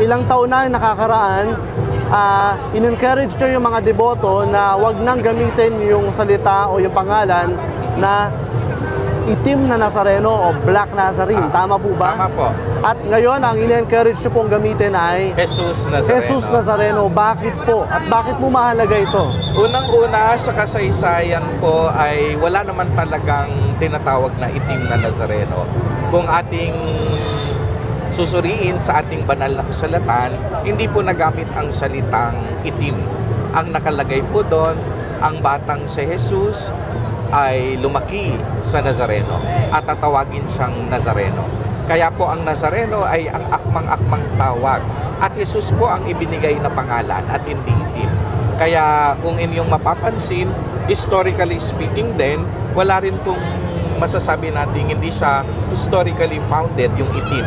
ilang taon na nakakaraan, in-encourage nyo yung mga deboto na wag nang gamitin yung salita o yung pangalan na itim na Nazareno o Black Nazarene. Tama po ba? Tama po. At ngayon, ang in-encourage nyo pong gamitin ay Jesus Nazareno. Jesus Nazareno. Bakit po? At bakit po mahalaga ito? Unang-una sa kasaysayan po ay wala naman talagang tinatawag na itim na Nazareno. Kung ating susuriin sa ating banal na kasulatan, hindi po nagamit ang salitang itim. Ang nakalagay po doon, ang batang si Jesus ay lumaki sa Nazareno at tatawagin siyang Nazareno. Kaya po ang Nazareno ay ang akmang-akmang tawag at Jesus po ang ibinigay na pangalan at hindi itim. Kaya kung inyong mapapansin, historically speaking din, wala rin pong masasabi natin hindi siya historically founded yung itim.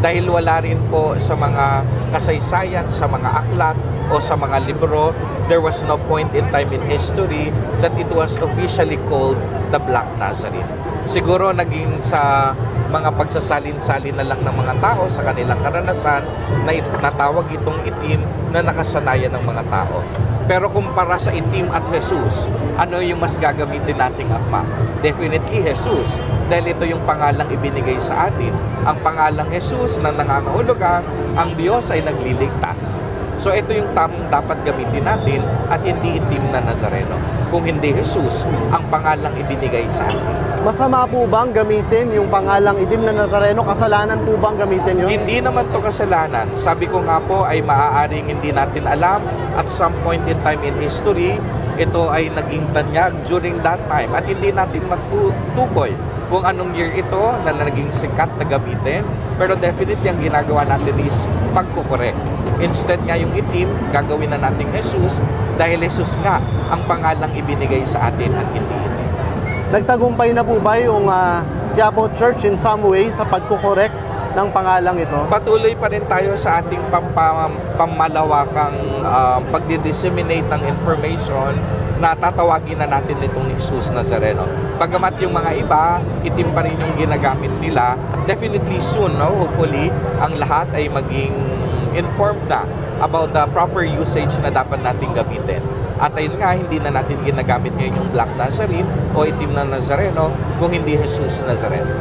Dahil wala rin po sa mga kasaysayan, sa mga aklat o sa mga libro, there was no point in time in history that it was officially called the Black Nazarene. Siguro naging sa mga pagsasalin-salin na lang ng mga tao sa kanilang karanasan na natawag itong itim na nakasanayan ng mga tao. Pero kumpara sa itim at Jesus, ano yung mas gagamitin nating akma? Definitely Jesus. Dahil ito yung pangalang ibinigay sa atin. Ang pangalang Jesus na nangangahulugan, ang Diyos ay nagliligtas. So ito yung tamang dapat gamitin natin at hindi itim na Nazareno. Kung hindi Jesus, ang pangalang ibinigay sa atin. Masama po bang gamitin yung pangalang itim na Nazareno? Kasalanan po bang gamitin yun? Hindi naman to kasalanan. Sabi ko nga po ay maaaring hindi natin alam at some point in time in history, ito ay naging tanyag during that time at hindi natin matutukoy kung anong year ito na naging sikat na gamitin. Pero definitely ang ginagawa natin is pagkukorek. Instead nga yung itim, gagawin na natin Jesus dahil Jesus nga ang pangalang ibinigay sa atin at hindi itim. Nagtagumpay na po ba yung Quiapo Church in some way sa pagkukorek ng pangalang ito? Patuloy pa rin tayo sa ating pamalawakang pagdi-disseminate ng information na tatawagin na natin itong Jesus Nazareno. Bagamat yung mga iba, itim pa rin yung ginagamit nila, definitely soon, no? Hopefully, ang lahat ay maging informed na about the proper usage na dapat natin gamitin. At ayun nga, hindi na natin ginagamit ngayon yung Black Nazarene o itim na Nazareno kung hindi Jesus Nazareno.